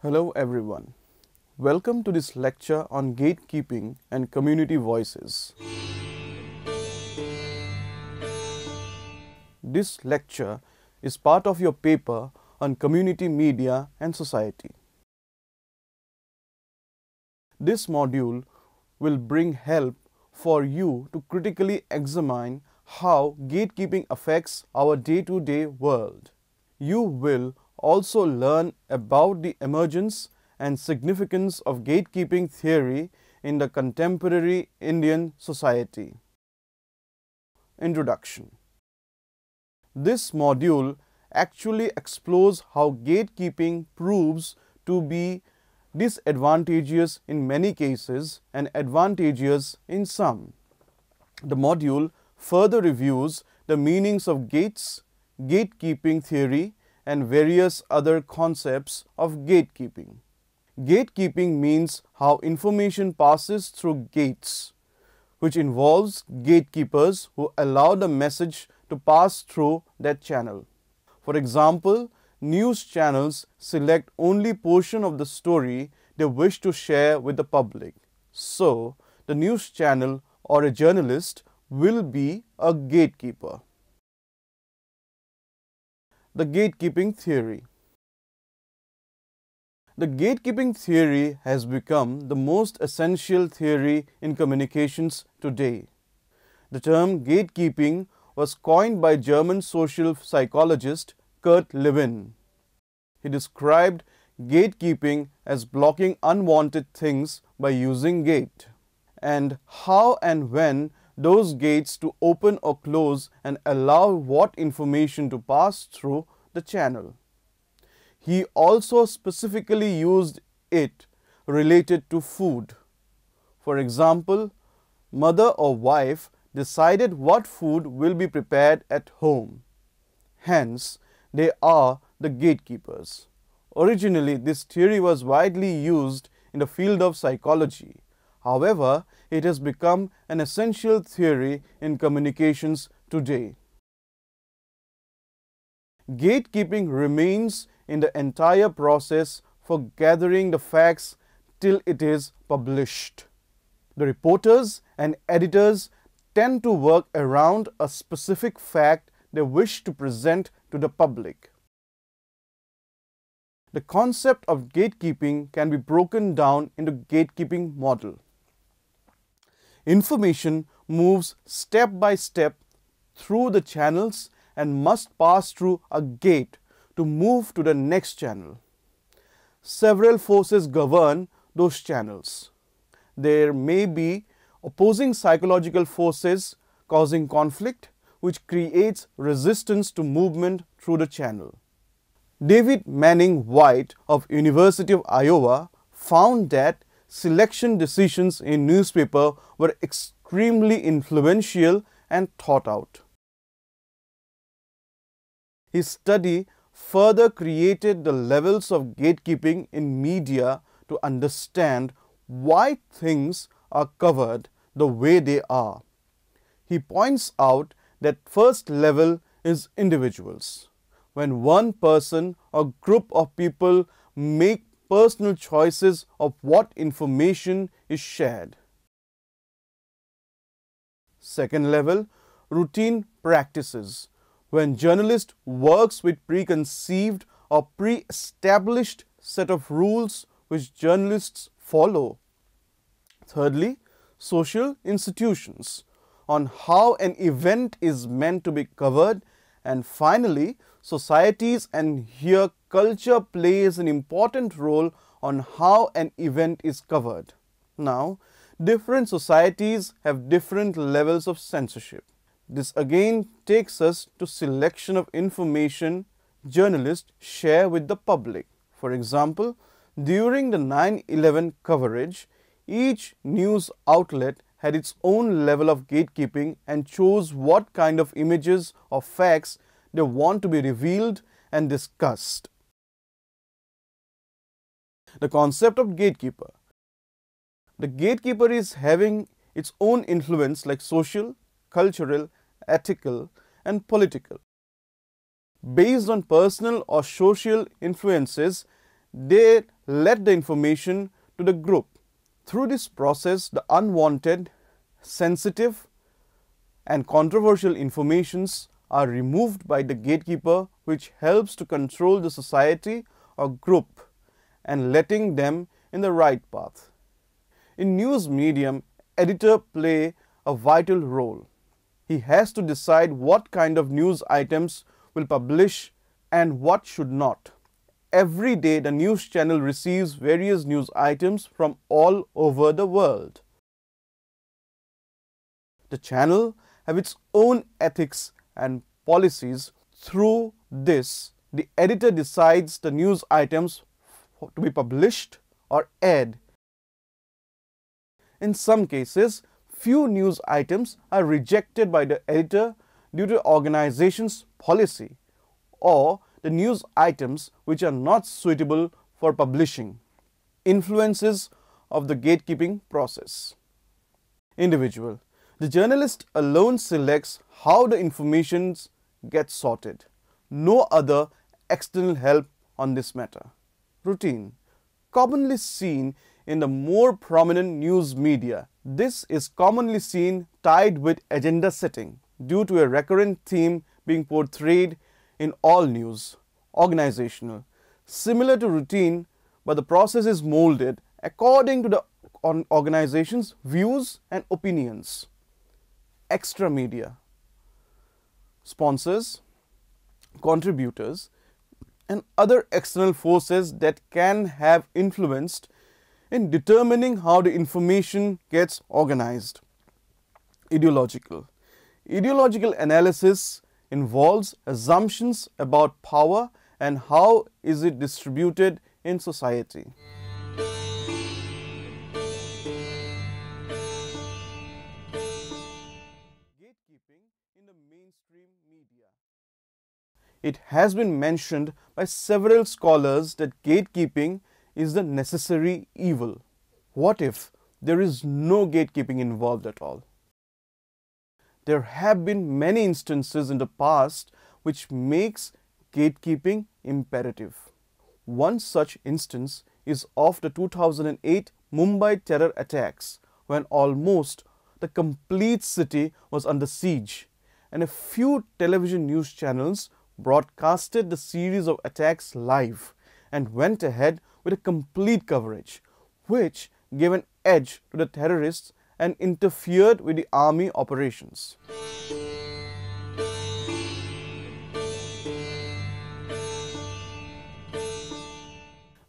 Hello everyone. Welcome to this lecture on gatekeeping and community voices. This lecture is part of your paper on community media and society. This module will bring help for you to critically examine how gatekeeping affects our day-to-day world. You will also learn about the emergence and significance of gatekeeping theory in the contemporary Indian society. Introduction. This module actually explores how gatekeeping proves to be disadvantageous in many cases and advantageous in some. The module further reviews the meanings of gates, gatekeeping theory, and various other concepts of gatekeeping. Gatekeeping means how information passes through gates, which involves gatekeepers who allow the message to pass through that channel. For example, news channels select only portion of the story they wish to share with the public. So, the news channel or a journalist will be a gatekeeper. The gatekeeping theory. The gatekeeping theory has become the most essential theory in communications today. The term gatekeeping was coined by German social psychologist Kurt Lewin. He described gatekeeping as blocking unwanted things by using gate, and how and when those gates to open or close and allow what information to pass through the channel. He also specifically used it related to food. For example, mother or wife decided what food will be prepared at home. Hence, they are the gatekeepers. Originally, this theory was widely used in the field of psychology. However, it has become an essential theory in communications today. Gatekeeping remains in the entire process for gathering the facts till it is published. The reporters and editors tend to work around a specific fact they wish to present to the public. The concept of gatekeeping can be broken down into gatekeeping model. Information moves step by step through the channels and must pass through a gate to move to the next channel. Several forces govern those channels. There may be opposing psychological forces causing conflict, which creates resistance to movement through the channel. David Manning White of University of Iowa found that selection decisions in newspaper were extremely influential and thought out. His study further created the levels of gatekeeping in media to understand why things are covered the way they are. He points out that first level is individuals. When one person or group of people make personal choices of what information is shared. Second level, routine practices. When journalist works with preconceived or pre-established set of rules which journalists follow. Thirdly, social institutions on how an event is meant to be covered. And finally, societies, and here culture plays an important role on how an event is covered. Now, different societies have different levels of censorship. This again takes us to selection of information journalists share with the public. For example, during the 9/11 coverage, each news outlet had its own level of gatekeeping and chose what kind of images or facts they want to be revealed and discussed. The concept of gatekeeper. The gatekeeper is having its own influence like social, cultural, ethical, and political. Based on personal or social influences, they let the information to the group. Through this process, the unwanted, sensitive, and controversial informations are removed by the gatekeeper, which helps to control the society or group and letting them in the right path. In news medium, editor play a vital role. He has to decide what kind of news items will publish and what should not. Every day, the news channel receives various news items from all over the world. The channel have its own ethics and policies. Through this, the editor decides the news items to be published or aired. In some cases, few news items are rejected by the editor due to organization's policy or the news items which are not suitable for publishing. Influences of the gatekeeping process. Individual. The journalist alone selects how the information gets sorted. No other external help on this matter. Routine. Commonly seen in the more prominent news media. This is commonly seen tied with agenda setting due to a recurrent theme being portrayed in all news. Organizational. Similar to routine, but the process is molded according to the organization's views and opinions. Extra media. Sponsors, contributors, and other external forces that can have influenced in determining how the information gets organized. Ideological. Ideological analysis involves assumptions about power and how is it distributed in society. Gatekeeping in the mainstream media. It has been mentioned by several scholars that gatekeeping is the necessary evil. What if there is no gatekeeping involved at all? There have been many instances in the past which makes gatekeeping imperative. One such instance is of the 2008 Mumbai terror attacks, when almost the complete city was under siege, and a few television news channels broadcasted the series of attacks live and went ahead with a complete coverage, which gave an edge to the terrorists and interfered with the army operations.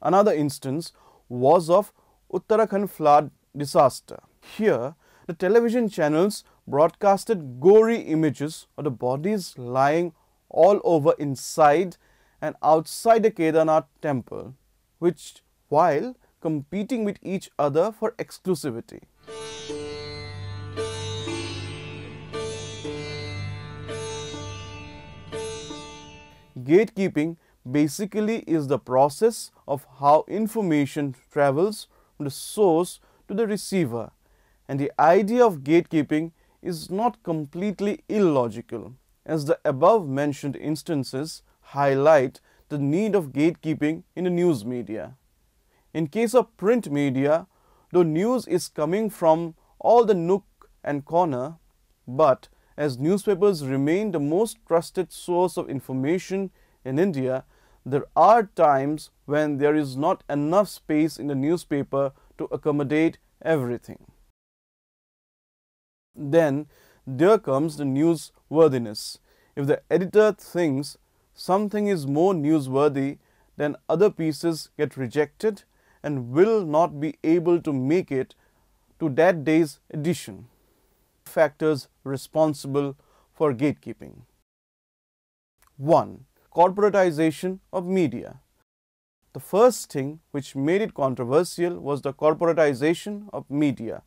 Another instance was of Uttarakhand flood disaster. Here, the television channels broadcasted gory images of the bodies lying all over inside and outside the Kedarnath temple, which while competing with each other for exclusivity. Gatekeeping basically is the process of how information travels from the source to the receiver, and the idea of gatekeeping is not completely illogical, as the above mentioned instances highlight the need of gatekeeping in the news media. In case of print media, though news is coming from all the nook and corner, but as newspapers remain the most trusted source of information in India, there are times when there is not enough space in the newspaper to accommodate everything. Then there comes the newsworthiness. If the editor thinks something is more newsworthy, then other pieces get rejected and will not be able to make it to that day's edition. Factors responsible for gatekeeping. 1. Corporatization of media. The first thing which made it controversial was the corporatization of media.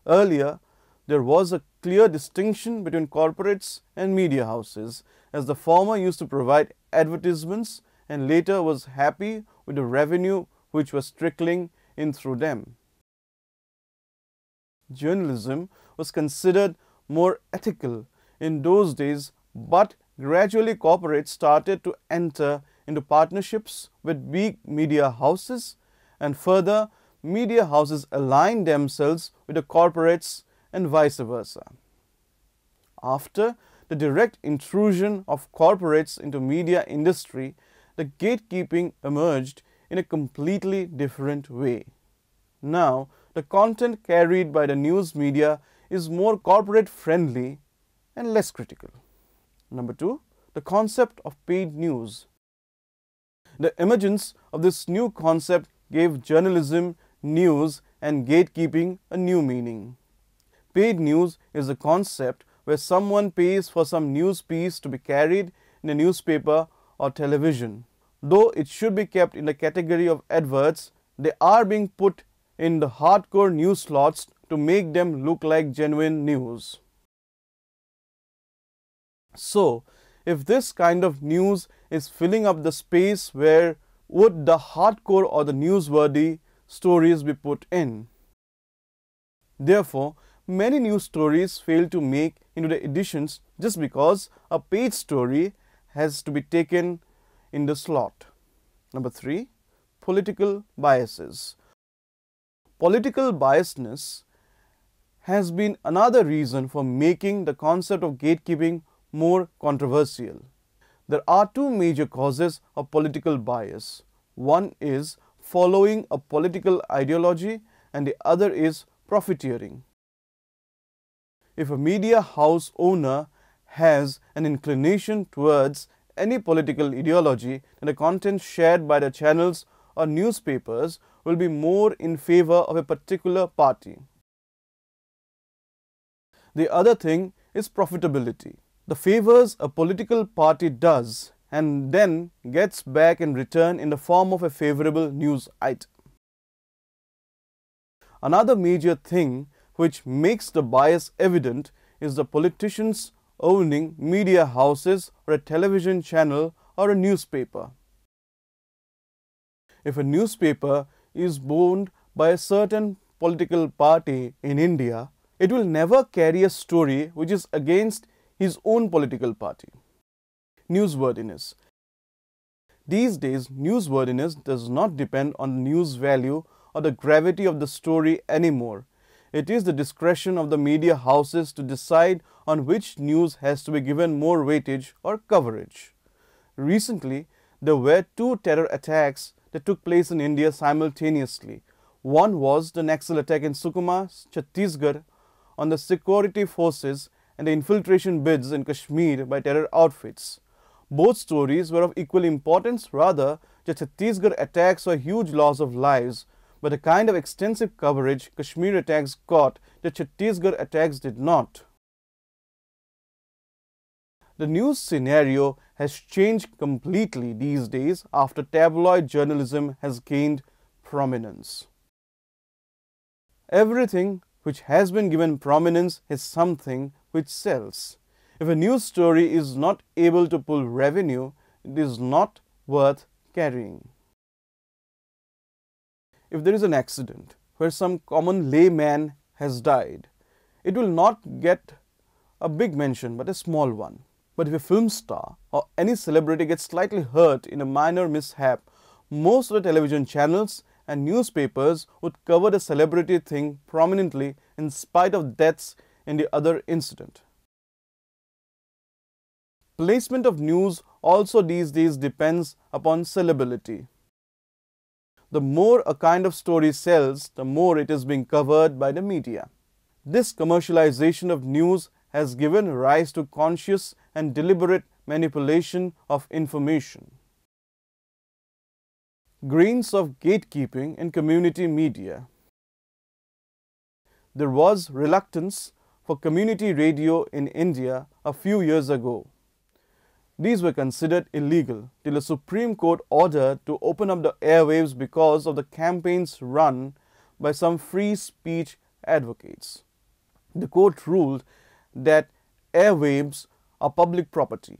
Earlier, there was a clear distinction between corporates and media houses, as the former used to provide advertisements and later was happy with the revenue which was trickling in through them. Journalism was considered more ethical in those days, but gradually corporates started to enter into partnerships with big media houses, and further media houses aligned themselves with the corporates and vice versa. After the direct intrusion of corporates into media industry, the gatekeeping emerged in a completely different way. Now, the content carried by the news media is more corporate friendly and less critical. Number 2, the concept of paid news. The emergence of this new concept gave journalism, news, and gatekeeping a new meaning. Paid news is a concept where someone pays for some news piece to be carried in a newspaper or television. Though it should be kept in the category of adverts, they are being put in the hardcore news slots to make them look like genuine news. So, if this kind of news is filling up the space, where would the hardcore or the newsworthy stories be put in? Therefore, many news stories fail to make into the editions just because a paid story has to be taken in the slot. Number 3, political biases. Political biasness has been another reason for making the concept of gatekeeping more controversial. There are two major causes of political bias. One is following a political ideology and the other is profiteering. If a media house owner has an inclination towards any political ideology, then the content shared by the channels or newspapers will be more in favor of a particular party. The other thing is profitability. The favors a political party does and then gets back in return in the form of a favorable news item. Another major thing which makes the bias evident is the politicians owning media houses or a television channel or a newspaper. If a newspaper is owned by a certain political party in India, it will never carry a story which is against his own political party. Newsworthiness. These days, newsworthiness does not depend on the news value or the gravity of the story anymore. It is the discretion of the media houses to decide on which news has to be given more weightage or coverage. Recently, there were 2 terror attacks that took place in India simultaneously. One was the Naxal attack in Sukma, Chhattisgarh, on the security forces and the infiltration bids in Kashmir by terror outfits. Both stories were of equal importance. Rather, the Chhattisgarh attacks saw a huge loss of lives, but the kind of extensive coverage Kashmir attacks got, the Chhattisgarh attacks did not. The news scenario has changed completely these days after tabloid journalism has gained prominence. Everything which has been given prominence is something which sells. If a news story is not able to pull revenue, it is not worth carrying. If there is an accident where some common layman has died, it will not get a big mention but a small one. But if a film star or any celebrity gets slightly hurt in a minor mishap, most of the television channels and newspapers would cover the celebrity thing prominently in spite of deaths in the other incident. Placement of news also these days depends upon sellability. The more a kind of story sells, the more it is being covered by the media. This commercialization of news has given rise to conscious and deliberate manipulation of information. Grains of gatekeeping in community media. There was reluctance for community radio in India a few years ago. These were considered illegal till the Supreme Court ordered to open up the airwaves because of the campaigns run by some free speech advocates. The court ruled that airwaves are public property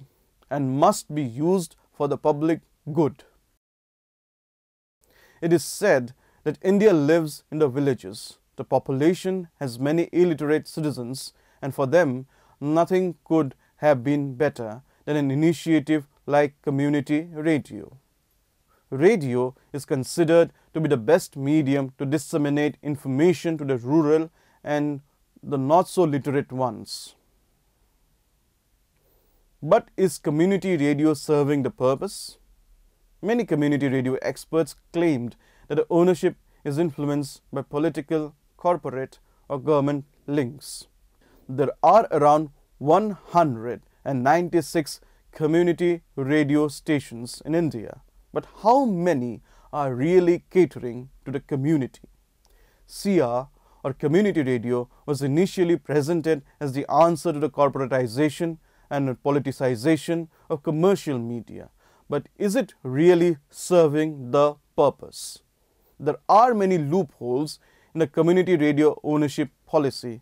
and must be used for the public good. It is said that India lives in the villages. The population has many illiterate citizens, and for them, nothing could have been better than an initiative like community radio. Radio is considered to be the best medium to disseminate information to the rural and the not so literate ones. But is community radio serving the purpose? Many community radio experts claimed that the ownership is influenced by political, corporate, or government links. There are around 196 community radio stations in India, but how many are really catering to the community? CR, or community radio, was initially presented as the answer to the corporatization and politicization of commercial media. But is it really serving the purpose? There are many loopholes in the community radio ownership policy.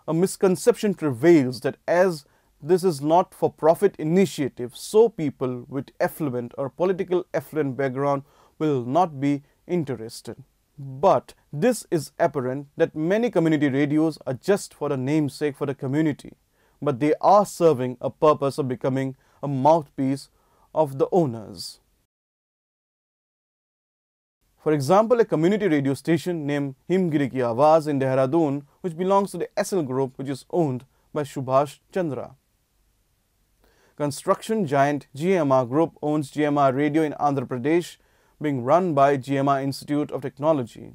A misconception prevails that as this is not for profit initiative, so people with affluent or political affluent background will not be interested. But this is apparent that many community radios are just for the namesake for the community, but they are serving a purpose of becoming a mouthpiece of the owners. For example, a community radio station named Himgiri Ki Awaaz in Dehradun, which belongs to the SL Group, which is owned by Subhash Chandra. Construction giant GMR Group owns GMR Radio in Andhra Pradesh, being run by GMR Institute of Technology.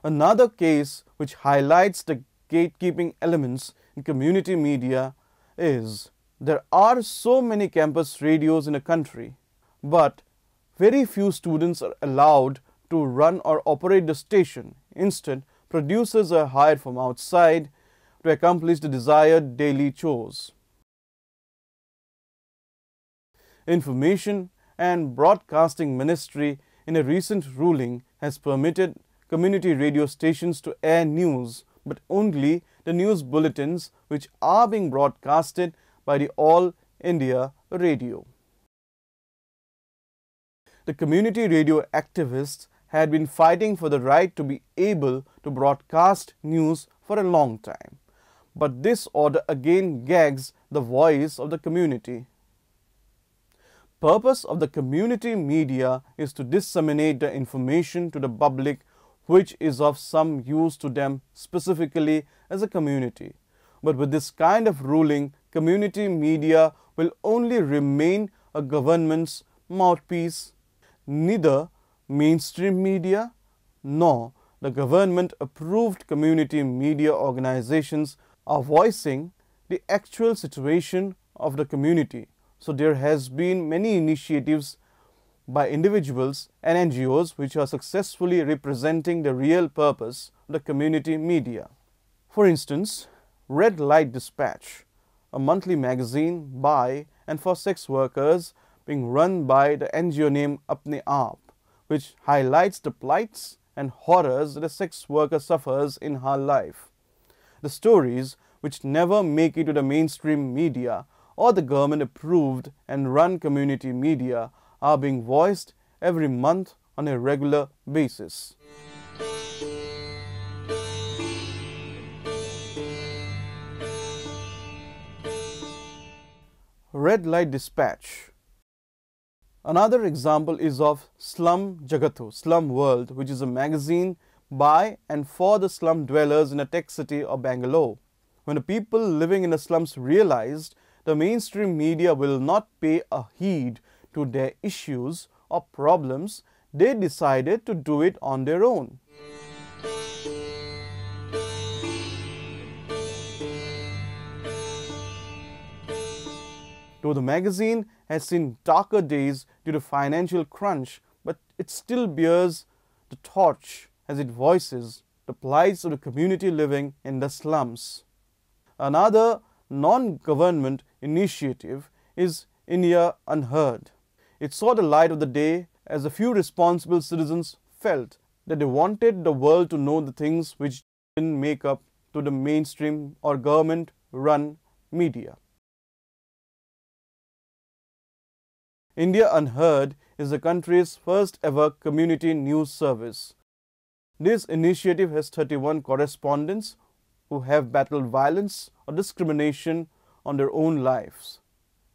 Another case which highlights the gatekeeping elements in community media is there are so many campus radios in a country, but very few students are allowed to run or operate the station. Instead, producers are hired from outside to accomplish the desired daily chores. Information and Broadcasting Ministry in a recent ruling has permitted community radio stations to air news, but only the news bulletins which are being broadcasted by the All India Radio. The community radio activists had been fighting for the right to be able to broadcast news for a long time. But this order again gags the voice of the community. Purpose of the community media is to disseminate the information to the public which is of some use to them specifically as a community. But with this kind of ruling, community media will only remain a government's mouthpiece. Neither mainstream media nor the government-approved community media organizations are voicing the actual situation of the community. So there has been many initiatives by individuals and NGOs which are successfully representing the real purpose of the community media. For instance, Red Light Dispatch, a monthly magazine by and for sex workers being run by the NGO named Apne Aap, which highlights the plights and horrors that a sex worker suffers in her life. The stories which never make it to the mainstream media or the government-approved and run community media are being voiced every month on a regular basis. Red Light Dispatch. Another example is of Slum Jagatho, Slum World, which is a magazine by and for the slum dwellers in a tech city of Bangalore. When the people living in the slums realized the mainstream media will not pay a heed to their issues or problems, they decided to do it on their own. Though the magazine has seen darker days due to financial crunch, but it still bears the torch as it voices the plights of the community living in the slums. Another non-government initiative is India Unheard. It saw the light of the day as a few responsible citizens felt that they wanted the world to know the things which didn't make up to the mainstream or government-run media. India Unheard is the country's first ever community news service. This initiative has 31 correspondents who have battled violence or discrimination on their own lives.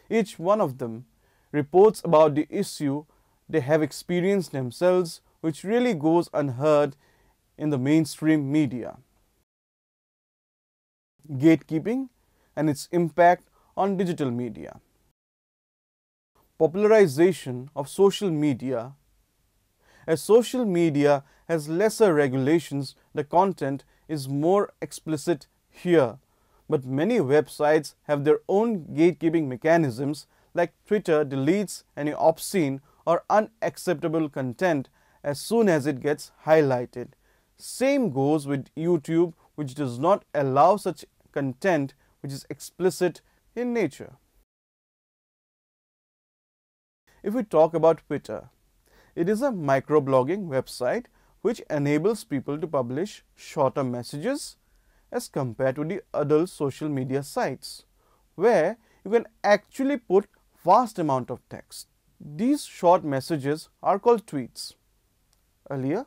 Each one of them reports about the issue they have experienced themselves, which really goes unheard in the mainstream media. Gatekeeping and its impact on digital media. Popularization of social media. As social media has lesser regulations, the content is more explicit here. But many websites have their own gatekeeping mechanisms, like Twitter deletes any obscene or unacceptable content as soon as it gets highlighted. Same goes with YouTube, which does not allow such content which is explicit in nature. If we talk about Twitter, it is a microblogging website which enables people to publish shorter messages as compared to the other social media sites, where you can actually put vast amount of text. These short messages are called tweets. Earlier,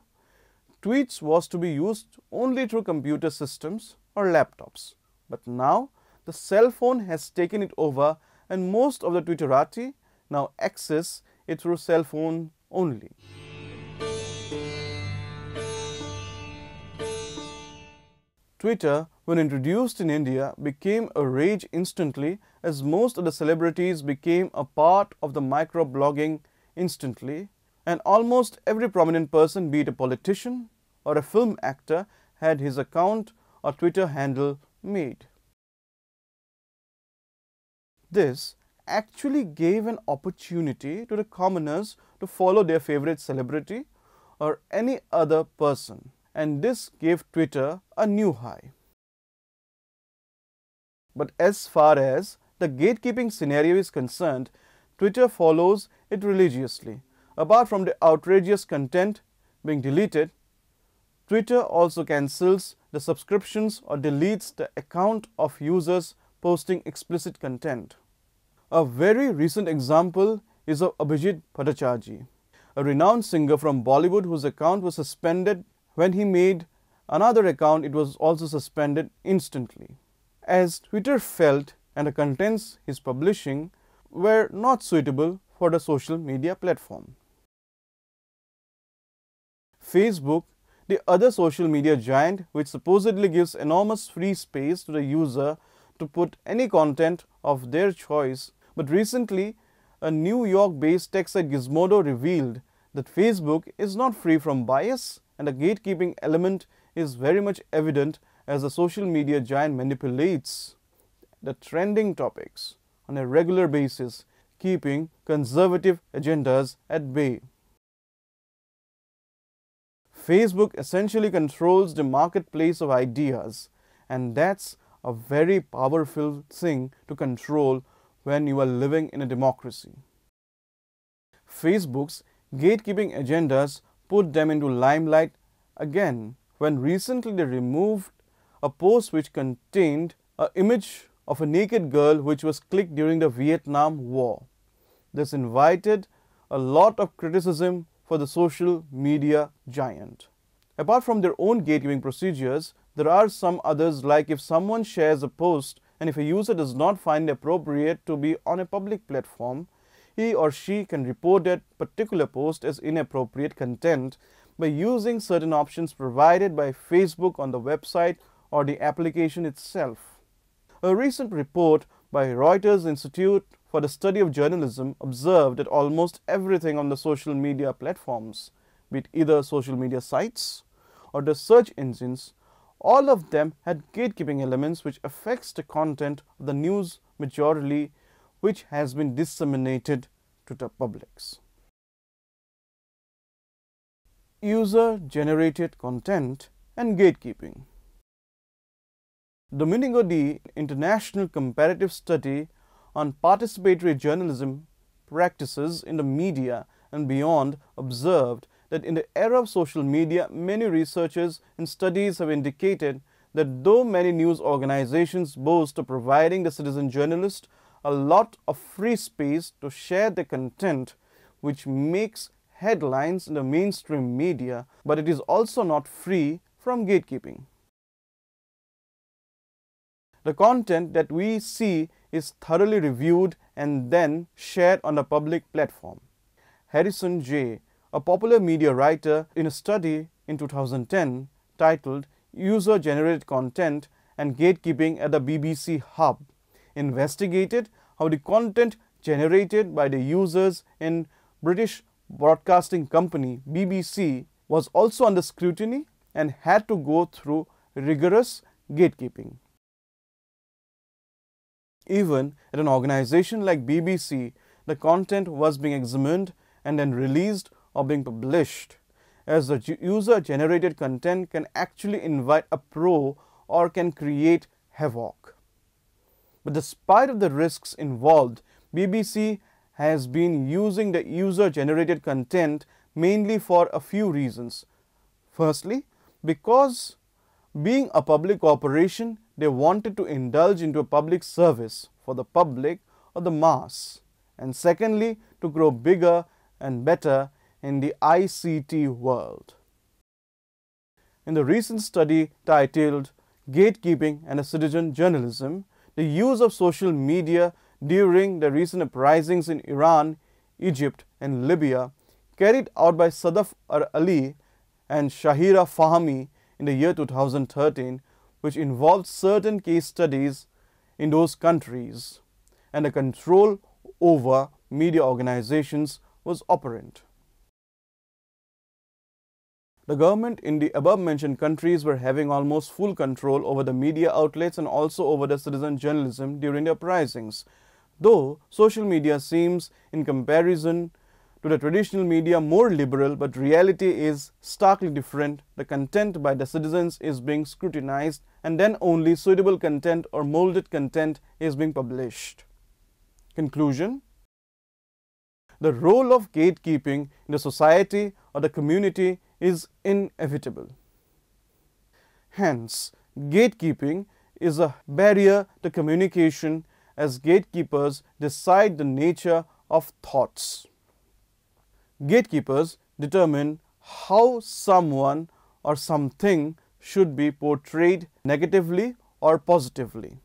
tweets was to be used only through computer systems or laptops, but now the cell phone has taken it over and most of the Twitterati now access it through cell phone only. Twitter, when introduced in India, became a rage instantly as most of the celebrities became a part of the microblogging instantly, and almost every prominent person, be it a politician or a film actor, had his account or Twitter handle made. This actually gave an opportunity to the commoners to follow their favorite celebrity or any other person, and this gave Twitter a new high. But as far as the gatekeeping scenario is concerned, Twitter follows it religiously. Apart from the outrageous content being deleted, Twitter also cancels the subscriptions or deletes the account of users posting explicit content. A very recent example is of Abhijit Bhattacharjee, a renowned singer from Bollywood whose account was suspended. When he made another account, it was also suspended instantly, as Twitter felt and the contents he is publishing were not suitable for the social media platform. Facebook, the other social media giant which supposedly gives enormous free space to the user to put any content of their choice, but recently a New York-based tech site Gizmodo revealed that Facebook is not free from bias, and the gatekeeping element is very much evident as the social media giant manipulates the trending topics on a regular basis, keeping conservative agendas at bay. Facebook essentially controls the marketplace of ideas, and that's a very powerful thing to control when you are living in a democracy. Facebook's gatekeeping agendas put them into limelight again when recently they removed a post which contained an image of a naked girl which was clicked during the Vietnam War. This invited a lot of criticism for the social media giant. Apart from their own gatekeeping procedures, there are some others, like if someone shares a post and if a user does not find it appropriate to be on a public platform, he or she can report that particular post as inappropriate content by using certain options provided by Facebook on the website or the application itself. A recent report by Reuters Institute for the Study of Journalism observed that almost everything on the social media platforms, be it either social media sites or the search engines, all of them had gatekeeping elements which affects the content of the news majorly which has been disseminated to the publics. User-generated content and gatekeeping. Domingo D. International Comparative Study on Participatory Journalism Practices in the Media and Beyond observed that in the era of social media, many researchers and studies have indicated that though many news organizations boast of providing the citizen journalist a lot of free space to share their content, which makes headlines in the mainstream media, but it is also not free from gatekeeping. The content that we see is thoroughly reviewed and then shared on a public platform. Harrison J., a popular media writer, in a study in 2010 titled User-Generated Content and Gatekeeping at the BBC Hub, investigated how the content generated by the users in British broadcasting company BBC was also under scrutiny and had to go through rigorous gatekeeping. Even at an organization like BBC, the content was being examined and then released or being published, as the user-generated content can actually invite a pro or can create havoc. But despite of the risks involved, BBC has been using the user-generated content mainly for a few reasons. Firstly, because being a public corporation, they wanted to indulge into a public service for the public or the mass. And secondly, to grow bigger and better in the ICT world. In the recent study titled Gatekeeping and a Citizen Journalism, the use of social media during the recent uprisings in Iran, Egypt and Libya, carried out by Sadaf Ali and Shahira Fahmi in the year 2013, which involved certain case studies in those countries, and the control over media organizations was apparent. The government in the above-mentioned countries were having almost full control over the media outlets and also over the citizen journalism during the uprisings. Though social media seems, in comparison to the traditional media, more liberal, but reality is starkly different. The content by the citizens is being scrutinized, and then only suitable content or molded content is being published. Conclusion: the role of gatekeeping in the society or the community is inevitable. Hence, gatekeeping is a barrier to communication, as gatekeepers decide the nature of thoughts. Gatekeepers determine how someone or something should be portrayed negatively or positively.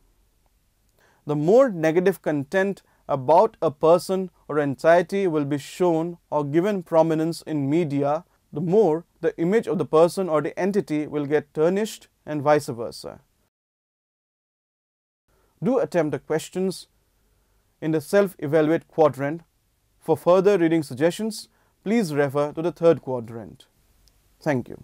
The more negative content about a person or entity will be shown or given prominence in media, the more the image of the person or the entity will get tarnished, and vice versa. Do attempt the questions in the self-evaluate quadrant. For further reading suggestions, please refer to the third quadrant. Thank you.